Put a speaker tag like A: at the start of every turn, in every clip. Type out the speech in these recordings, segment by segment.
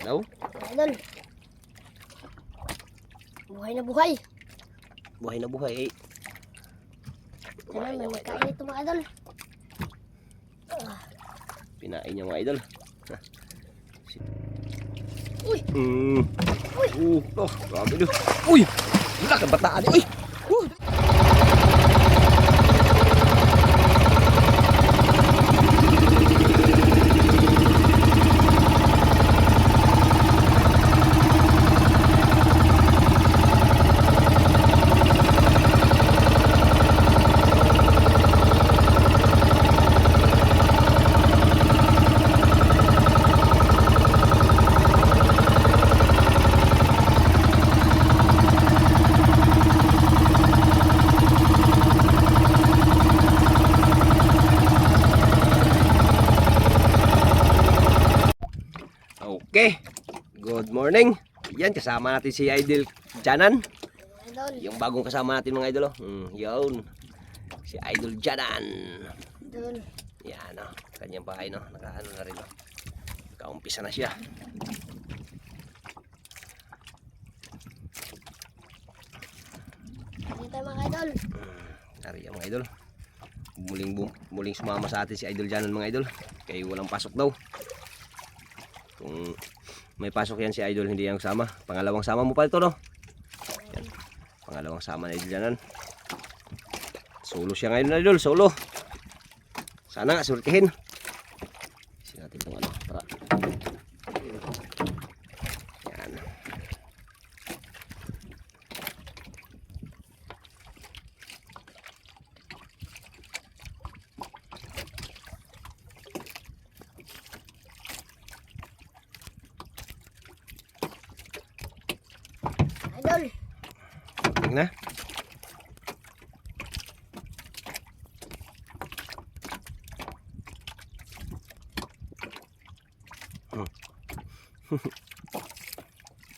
A: Daw?
B: Idol. Buhay na buhay.
A: Buhay na buhay eh.
B: May magkain ito mga idol.
A: Pinain niya mga idol.
B: Uy!
A: Uy! Oh, grabe do. Uy! Wala ka bataan eh. Okay, good morning. Yan, kasama natin si Idol Janan.
B: Idol.
A: Yung bagong kasama natin mga idol. Yun, si Idol Janan.
B: Idol.
A: Yan o, kanyang bahay no. Nakaano na rin o. Nakaumpisa na siya.
B: Dito mga idol.
A: Nari mga idol. Muling sumama sa atin si Idol Janan mga idol. Kaya walang pasok daw. Kung may pasok yan si Idol, hindi yan sama. Pangalawang sama mo pa ito, no? Yan. Pangalawang sama na Idol Janan. Solo siya ngayon, Idol. Solo. Sana nga, surtihin. Kasi natin itong ano. Para. Yan.
B: Idol.
A: Tingnan na.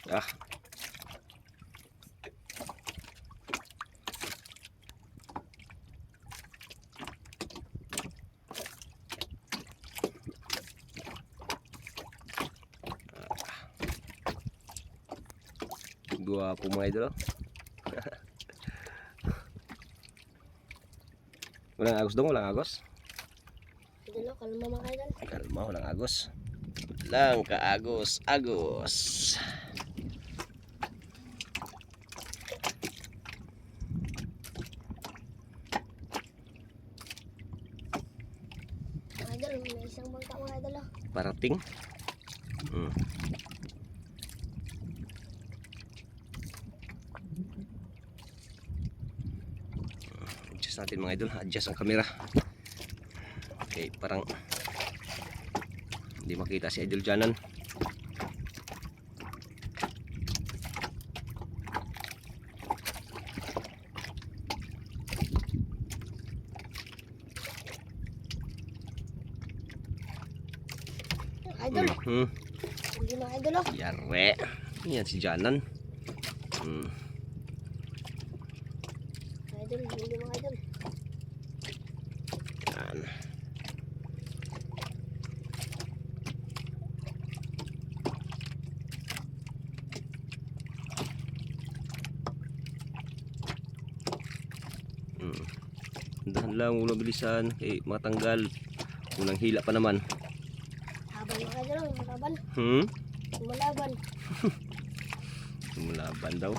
A: Ah. Gwapo mga idol. Walang agos dong, walang agos.
B: Idol, kalma mga idol.
A: Kalma, walang agos. Lang kaagos, agos.
B: Mga idol, may isang bangka mga idol.
A: Parating. Adjust natin mga idol, adjust ang camera. Okay, parang hindi makita si Idol Janan.
B: Idol. Hindi mga idol.
A: Yare. Yan si Janan.
B: Idol, hindi mga idol.
A: Yan. Dahan lang, unang bilisan kay matanggal. Unang hila pa naman.
B: Laban mga idol, malaban. Malaban.
A: Lumalaban daw.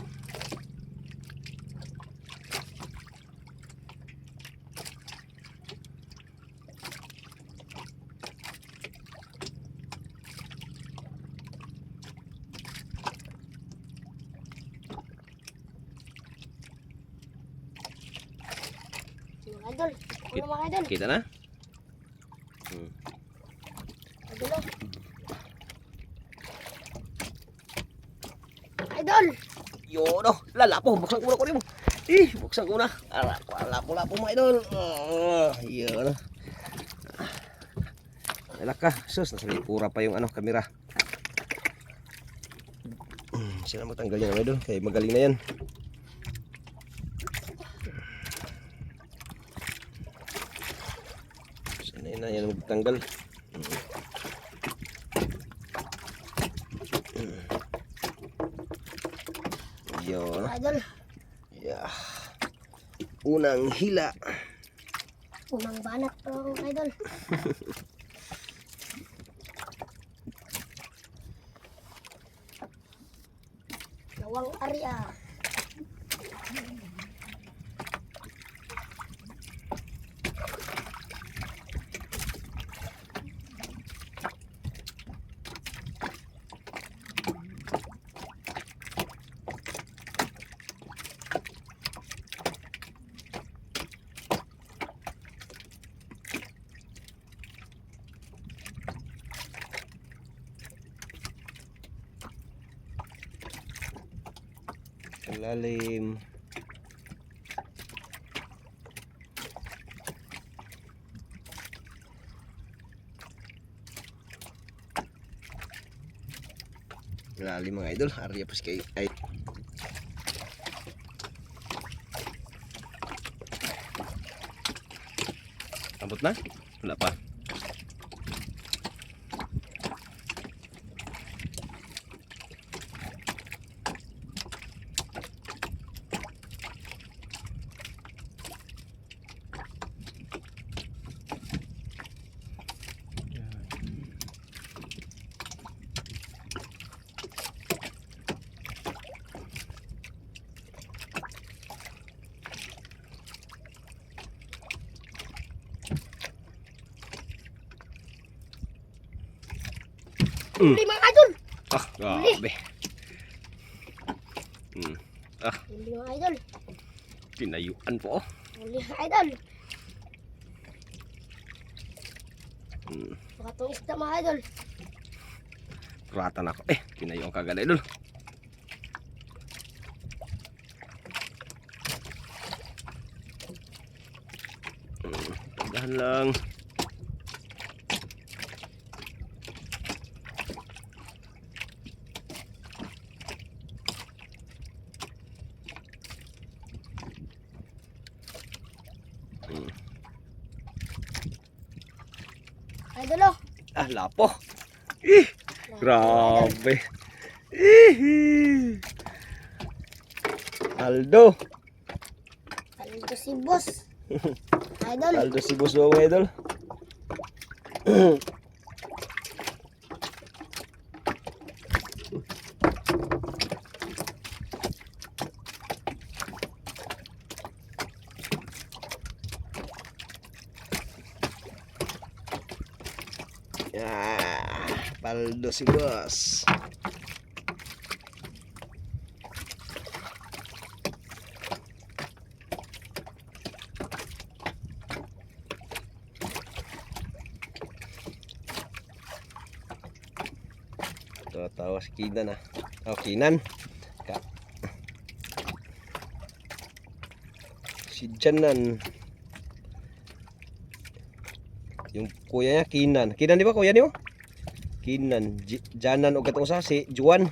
B: Mga idol. Ano mga idol?
A: Kita na?
B: Idol. Idol.
A: Yun o, lalapo, buksan ko na ko rin mo. Buksan ko na. Lapo-lapo mga idol. Yun o. Alak ka, sus, nasa lipura pa yung ano, kamera. Sila magtanggal yan mga idol, kaya magaling na yan. Sanay na yan magtanggal.
B: mga idol.
A: Yeah. Unang hila.
B: Unang banat po mga idol. Lawang area.
A: Lalim. Lalim mga idol. Area pas kay ay. Abot na? Wala pa.
B: Huli mga idol.
A: Ah, grabe.
B: Huli mga idol.
A: Tinayuan po.
B: Huli mga idol.
A: Hmm.
B: Baka itong isda mga idol.
A: Kuratan ako. Tinayuan kagad idol. Dahan lang.
B: Idol oh.
A: Ah, lapo. Ih, grabe. Ih. Aldo.
B: Aldo si boss. Idol.
A: Aldo si boss mga idol. Paldo si boss. Tawa si Kinan ah. Oh, Kinan. Si Janan. Yung kuya niya Kinan. Kinan di ba kuya niyo? Kinan, Janan o katong usa si Juan.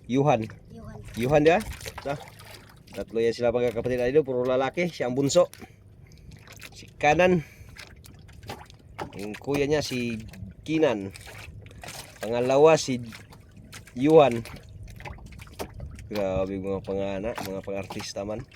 A: Yuhan. Yuhan dia. Tatlo yan sila pagkakapatid idol, puro lalaki, siya ang bunso. Si Kanan. Yung kuya niya si Kinan. Pangalawa si Yuhan. Grabe mga pangana, mga pangartista man.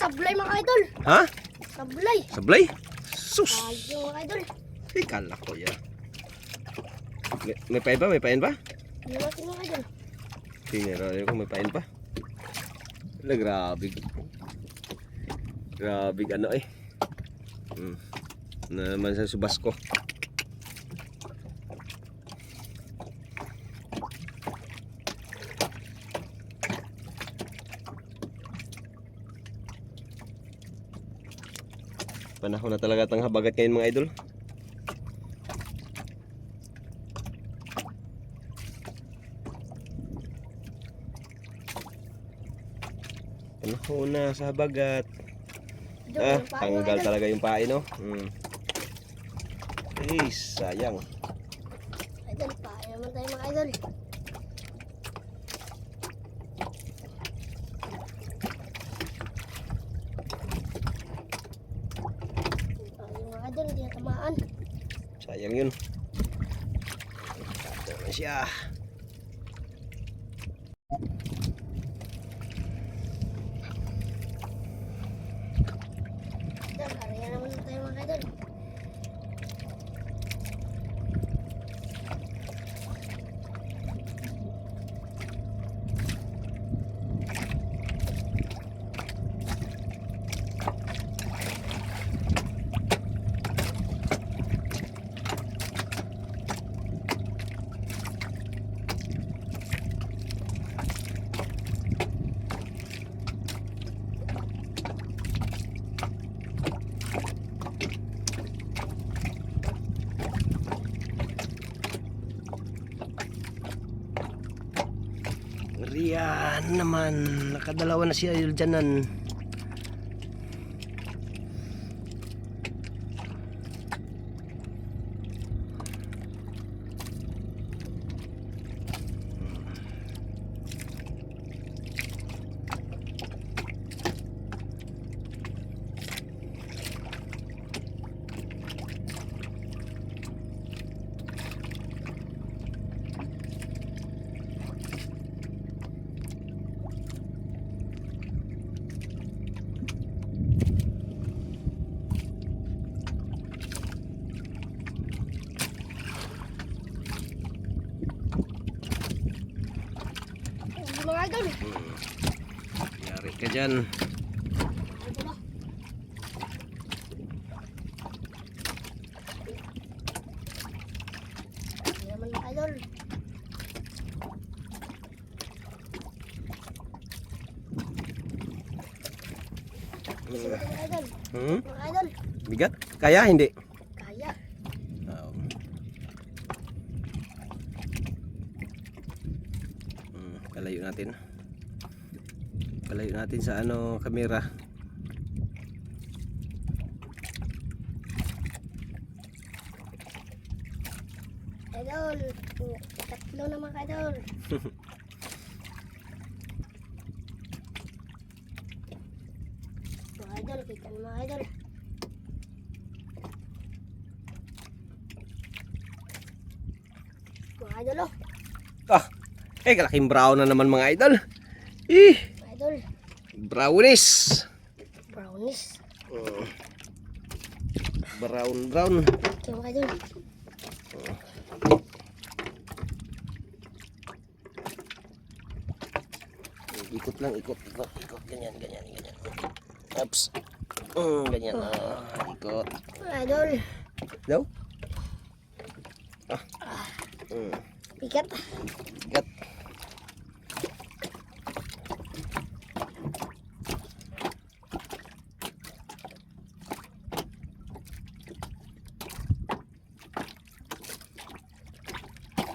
B: Sablay mga idol.
A: Ha?
B: Sablay.
A: Sablay? Sus!
B: Ayo mga idol.
A: Kala ko ya. May pain pa? May pain pa?
B: Hindi natin mga idol.
A: Tinira ko may pain pa. Wala, grabe. Grabe ano eh. Na naman sa subas ko. Panahon na talaga tang habagat ngayon mga idol. Panahon na sa habagat. Tanggal talaga yung pain no. Sayang.
B: naman tayo mga idol. Ayun mga idol, hindi natamaan.
A: Sayang yun. Tato na siya.
B: Idol, kaya naman tayo mga idol.
A: Riyan naman. Nakadalawa na siya yun dyanan.
B: Ayun mga idol.
A: Yari ka dyan.
B: Idol ah. Ayun naman mga idol. Gusto natin mga idol.
A: Hmm?
B: Mga idol,
A: Bigat? Kaya hindi?
B: kaya.
A: Kalayo natin. Kalayo natin sa ano kamera.
B: Idol, tatlo na mga idol. Mga idol, kita na mga idol. Mga idol oh,
A: Ah, kalaking brown na naman mga idol. Ih,
B: mga idol.
A: brownies.
B: Brownies.
A: Brown.
B: Okay mga idol.
A: Ikot lang, ikot. Ganyan. Oops. Ganyan. Ikot.
B: Mga idol,
A: Daw?
B: bigat.
A: Ikat.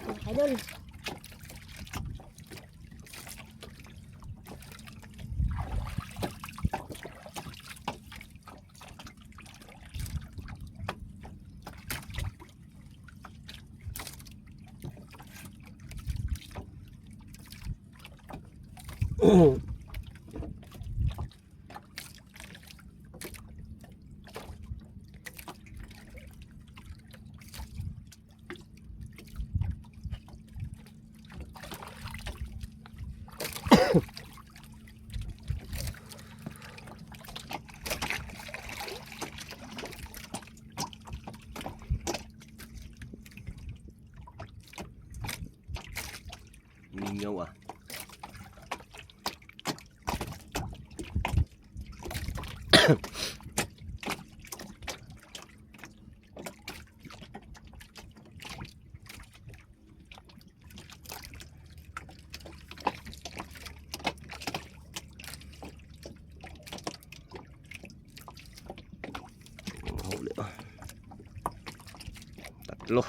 B: Mga idol.
A: Mingaw ah. Mahuli ah. Tatlo.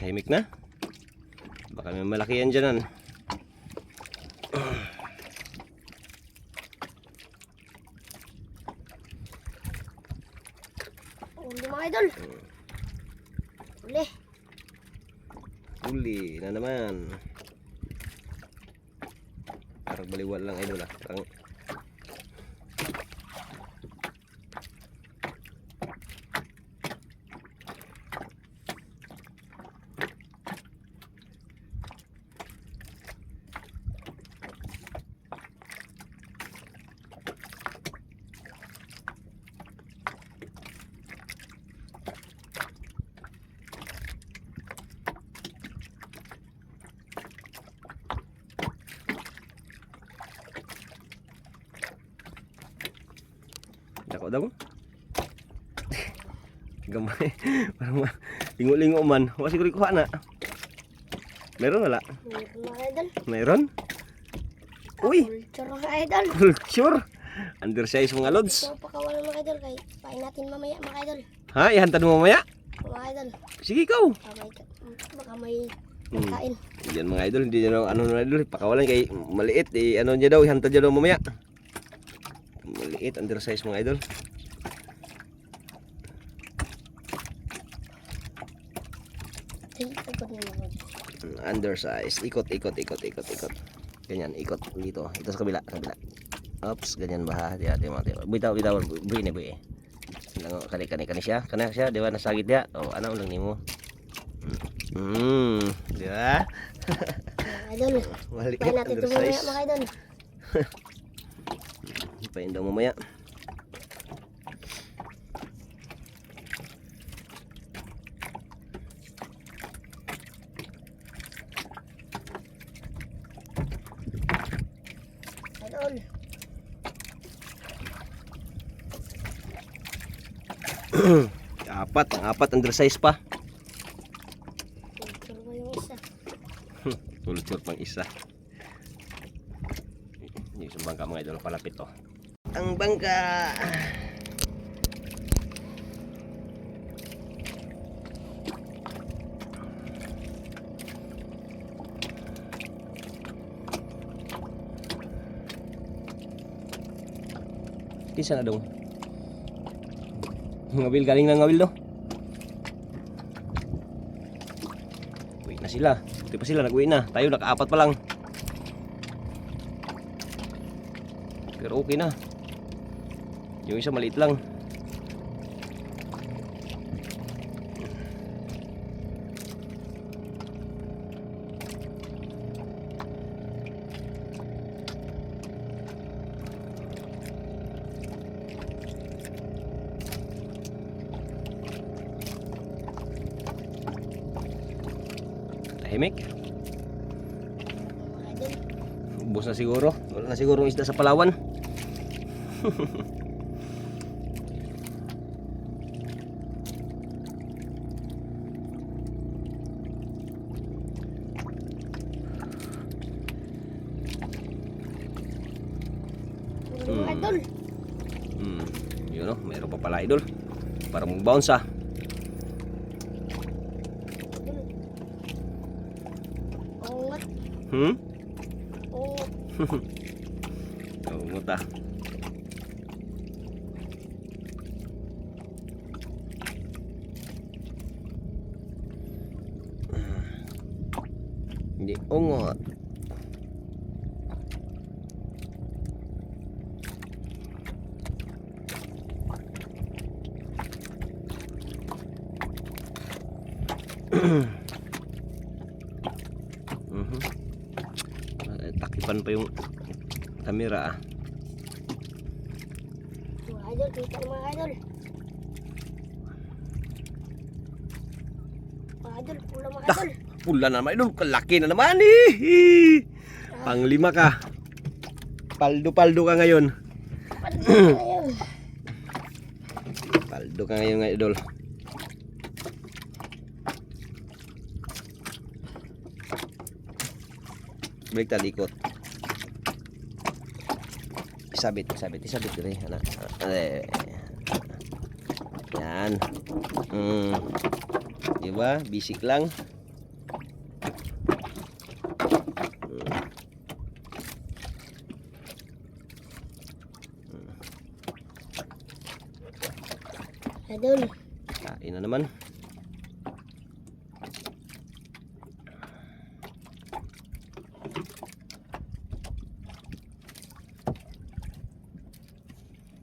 A: Tahimik na. Baka may malaki yan dyan.
B: Huli mga idol. Huli.
A: Huli na naman. Parang baliwal lang idol ah. Parang dako daw. Gamay. Parang lingo-lingo man. Wa siguro kuha na. Meron wala?
B: Meron mga idol.
A: Meron? Uy,
B: Culture mga idol.
A: culture. Undersize mga lods.
B: Ito pakawalan mga idol. Kaya pain natin mamaya mga idol.
A: Ha, ihantad mo mamaya?
B: Mga idol.
A: Sige ikaw.
B: Baka may kain.
A: Yan mga idol, hindi nyo ano mga idol, pakawalan kay maliit, ano niya daw, ihantad niya daw mamaya. Maliit, undersize mga idol. Undersize, ikot. Ganyan, ikot dito. Ito sa kabila. Oops, ganyan ba ha? Di mga bitaw, buhi na buhi. Kani siya, di ba nasagit dia? Oh, ano lang nimo? Di ba?
B: Mga idol.
A: Maliit,
B: Pain natin ito mamaya
A: undersize.
B: mga idol.
A: Pain daw mamaya.
B: Idol.
A: Apat undersize pa.
B: Culture ba yung isa?
A: Culture pang isa. Yung isang bangka mga idol palapit to. Ang bangka. Kisa na dong. Ngabil galing na ngabil do. Uwi na sila. Buti pa sila nag-uwi na. Tayo nakaapat pa lang. Pero okay na. Yung isa maliit lang. Tahimik.
B: Mga idol.
A: Ubos na siguro. Wala na siguro isda sa Palawan.
B: Mga idol.
A: Yun o, mayroon pa pala idol. Para mag-bounce ah.
B: Ungot. Ungot.
A: Ungot ah. Hindi ungot. Takipan pa yung kamera ah.
B: Mga idol, kita ng mga idol. Mga idol, pula mga idol.
A: Pula na naman idol, kalaki na naman eh. Panglima ka. Paldo ka ngayon. Paldo ka ngayon nga idol. Baliktad ikot. Isabit dire anak. Yan. Di ba? Bisik lang.
B: Idol.
A: Kain na naman.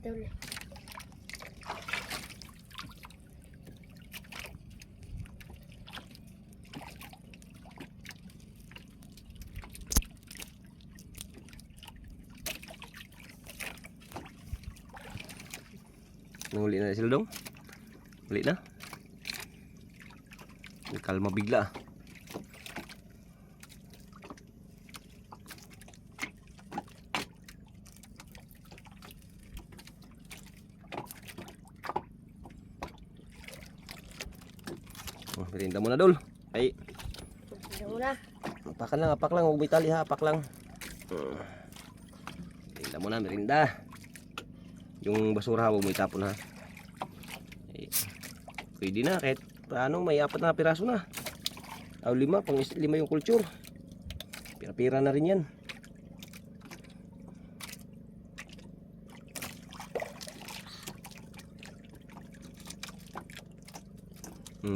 B: Idol.
A: Nanguli na sila dong. Uli na. Kalma bigla. Oh, merinda muna dol. Ay,
B: Idol muna.
A: apak lang, huwag may tali ha, apak lang. Merinda muna, merinda. Yung basura huwag may tapon ha. Ay, pwede na kahit paano, may 4 na piraso na. O 5, pang 5 yung culture. Pira-pira na rin yan.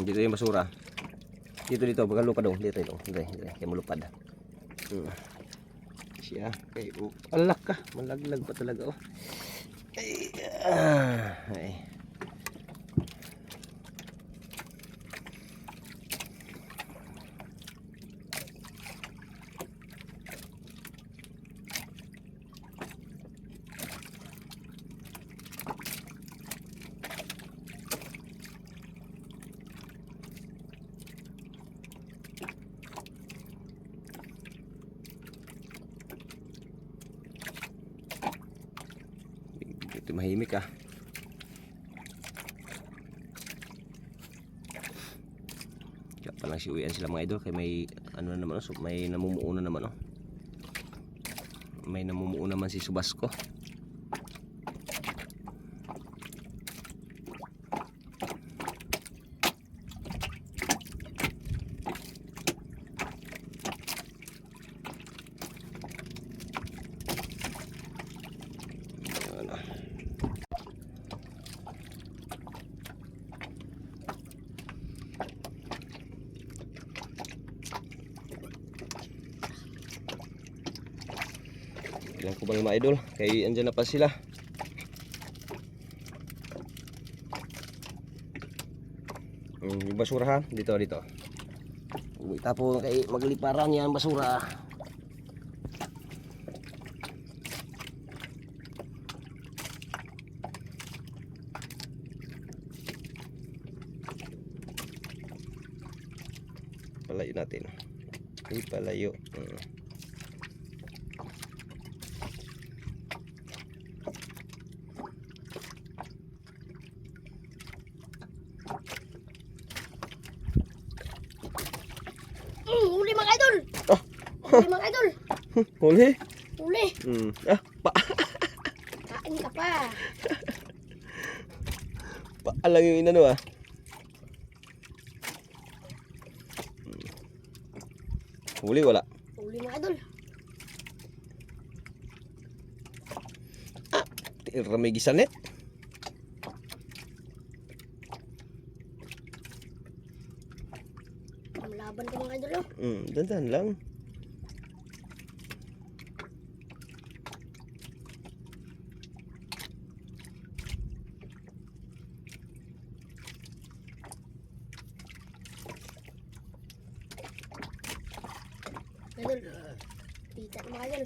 A: Dito yung basura. Dito, baka lupa dong. Dito. Kaya malupad. Siya. Kaya, alak ka. Malaglag pa talaga, oh. Ay. Ito mahimik ah. Kaya palang siuwian sila mga idol. Kaya may ano na naman, so may namumuo na naman, oh. May namumuo naman si Subasco. Ilang ko ba mga idol? Kaya andyan na pa sila. Yung basura ha, dito. Itapo kay magliparan yan basura. Palayo natin. Ipalayo.
B: Huli mga idol.
A: Ah,
B: Huli mga idol.
A: huli.
B: Huli. Kain ka pa.
A: Paalang yung inano ah. Huli wala.
B: Huli mga idol.
A: Tira may gisanet.
B: Laban ka mga idol, oh.
A: Dandan lang.
B: Idol. Kita mga idol.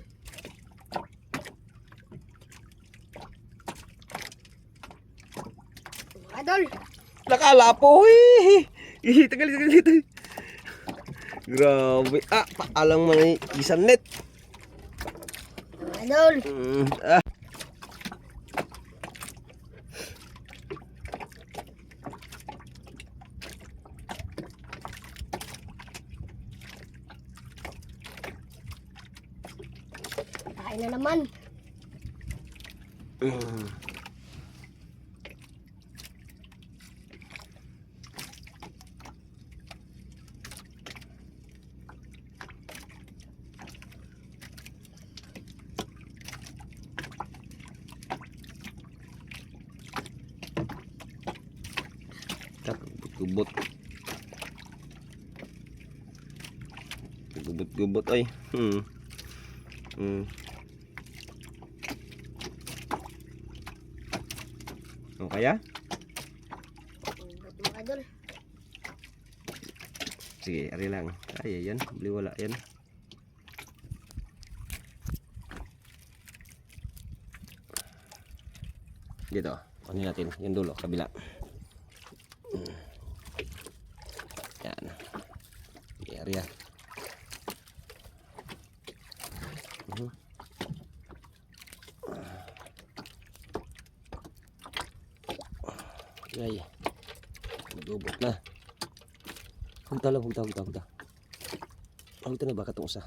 B: Mga idol.
A: Nakalapo eh. Tagal. Grabe. Paalang man gisanet.
B: Mga idol. Kain na naman.
A: gubot. Gubot-gubot ay. O kaya?
B: Gubot mga idol.
A: Sige, ari lang. Ay, yan. Bili wala yan. Dito. Kunin natin. Yung dulo. Kabila. Yan. Sige, ari yan. Ay. Magubot na. Hugta lang, hugta. Hugta na ba katong usa?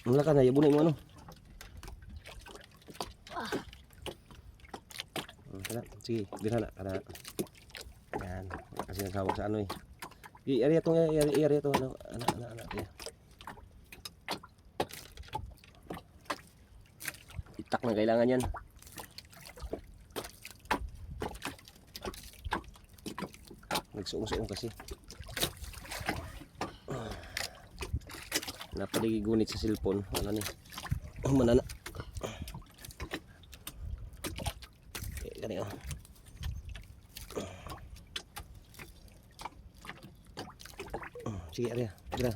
A: Wala ka na, yabunin mo ano? Kana, sige, bilhan na, kana. Yan, kasi nasawag sa ano eh. I-area to, i-area to, anak. Yeah. Itak na kailangan yan. Nagsuong-suong kasi. Napaligunit sa cellphone. Ano ni? Manana. Gani oh. Sige, Arya. Gira.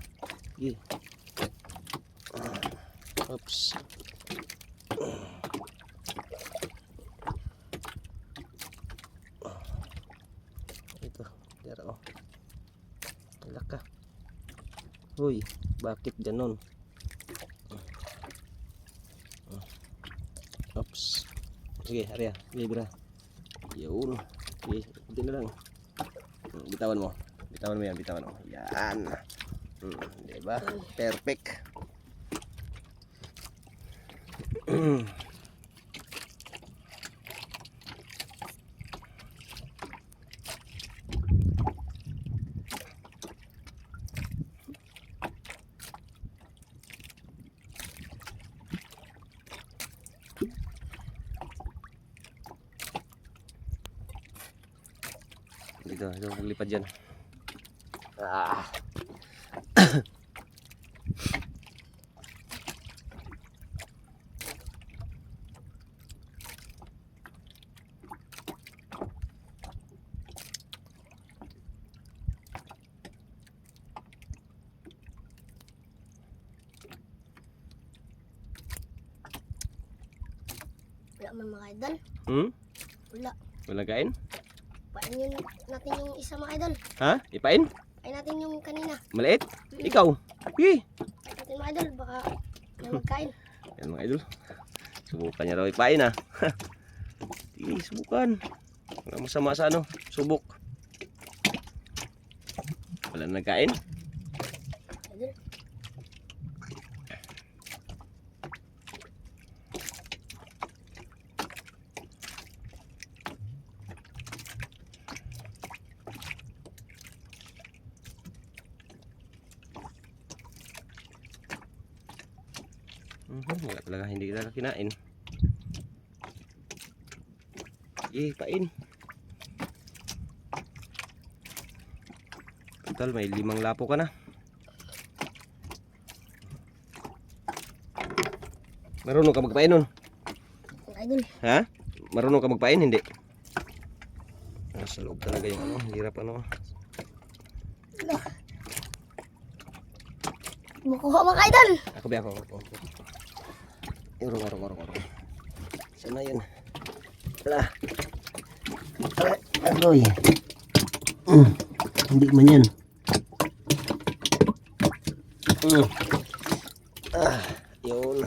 A: Sige. Oops. Ito. Dara oh. Laka. Uy, bakit ganon? Oops. Sige, Arya. Gira. Yun. Sige, hindi na lang. Bitawan mo. Bitawan mo yan, bitawan mo. Yan. Diba? Perfect. Ito maglipad dyan.
B: Wala man mga idol. Wala.
A: Wala kain?
B: Pain yun natin yung isa mga idol.
A: Ha? Ipain?
B: Pain natin yung kanina.
A: Maliit? Ikaw? Sige.
B: Pain natin mga idol. Baka may magkain.
A: Yan mga idol. Subukan niya raw ipain ha. Sige, subukan. Wala masama sa ano. Subok. Wala na nagkain?
B: Idol.
A: Wala talaga, hindi talaga kinain. Sige, pain. Total, may 5 lapo ka na. Marunong ka magpain nun?
B: Idol.
A: Ha? Marunong ka magpain? Hindi. Sa loob talaga yung ano, hirap ano.
B: Makuha mga idol.
A: Ako ba ako? Urong. Sana yun. Wala. Agoy. Hindi man yan. Yun.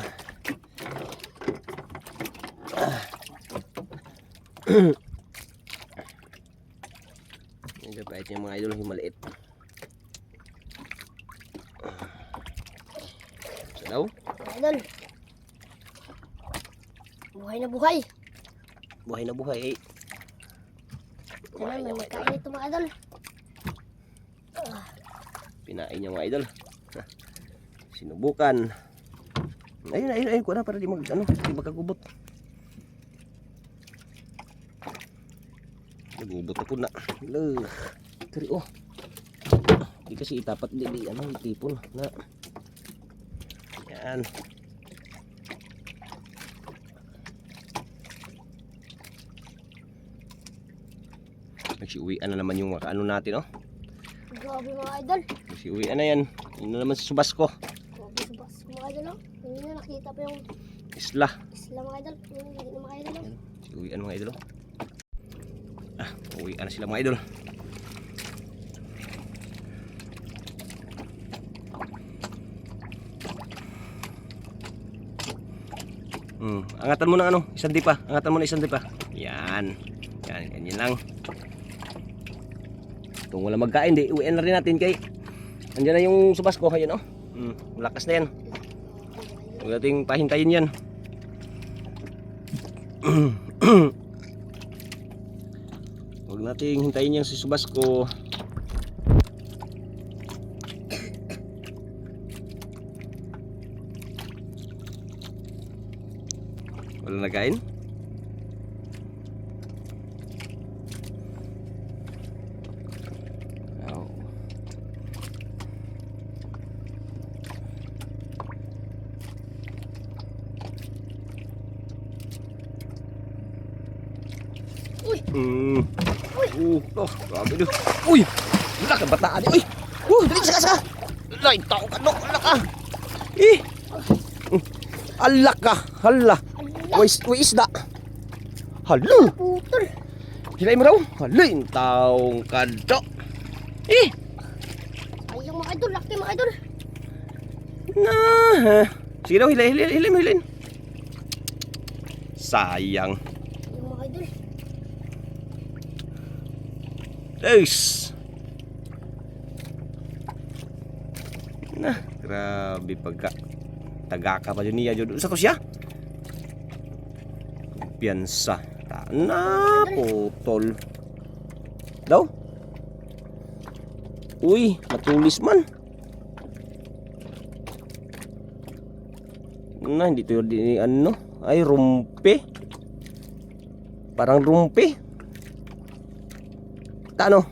A: Medyo pahit yung mga idol, yung maliit. Salaw?
B: Idol. Buhay na buhay.
A: Buhay na buhay eh.
B: Sana may magkain ito mga idol.
A: Pinain niya mga idol. Sinubukan. Ayun ko na para di magkagubot. Nagubot ako na. Lah. Kari oh. Di kasi itapat di ano itipon na. Yan. Nagsiuwian na naman yung ano natin oh.
B: Grabe mga idol.
A: Nagsiuwian na yan. Yun na naman sa subas ko.
B: Grabe sa box ko mga idol. Oh. Hindi na nakita pa yung
A: Isla.
B: isla mga idol. Hindi na mga idol. Oh.
A: Nagsiuwian mga idol oh. Uwian na sila mga idol. Angatan mo ng ano, isang dipa. Angatan mo na isang dipa. Yan. Yan, ganyan lang. Kung wala magkain, di uwian na rin natin kay andyan na yung subas ko. Ayan oh. Malakas na yan. Huwag nating pahintayin yan. Huwag nating hintayin yung si subas ko. Wala nagkain? Oh.
B: Uy!
A: Grabe do. Uy! Wala ka bataan. Uy! Dali saka. Lay, tao ka no. Wala ka. Alak ka. Hala. Uy isda. Hala.
B: Putol.
A: Hilay mo raw. Hala, yung taong kadto.
B: Ayong mga idol. Laki mga idol.
A: Sige daw, hilay mo. Sayang.
B: Ayong mga idol.
A: Eis. Grabe pagka tagaka pa dyan niya dyan. Sa to siya? Piyansa. Putol. Daw? Uy, matulis man. Hindi to di ano. Ay, rumpi. Parang rumpi. Ano?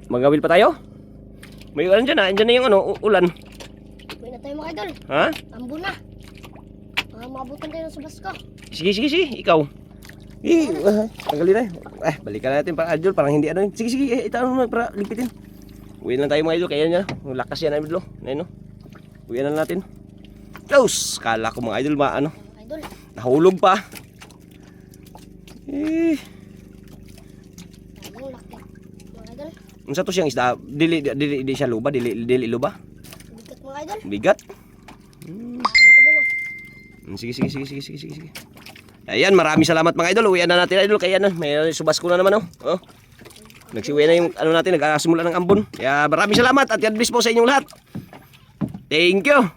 A: Magawil pa tayo? May ulan dyan ha? Andyan na yung ano, ulan.
B: Uwi na tayo mga idol.
A: Ha?
B: Ambo na. Maabutan tayo ng subas ko.
A: Sige, ikaw. Tanggalin na. Balikan natin para idol, parang hindi ano. Sige, itaon mo para lipitin. Uwi lang tayo mga idol, kaya niya. Lakas yan idol. Ayun no. Uwi na natin. Close! Kala ko mga idol,
B: Mga idol.
A: nahulog pa.
B: Ayong laki. Mga idol.
A: Unsa to siyang isda? Dili siya luba, dili luba.
B: Bigat mga idol.
A: Bigat.
B: Ano ko din ah.
A: Sige. Ayan, maraming salamat mga idol. Uwian na natin idol. Kaya na, may subas ko na naman oh. Nagsiuwi na yung ano natin, nag-asimula ng ambon. Kaya maraming salamat at God bless po sa inyong lahat. Thank you.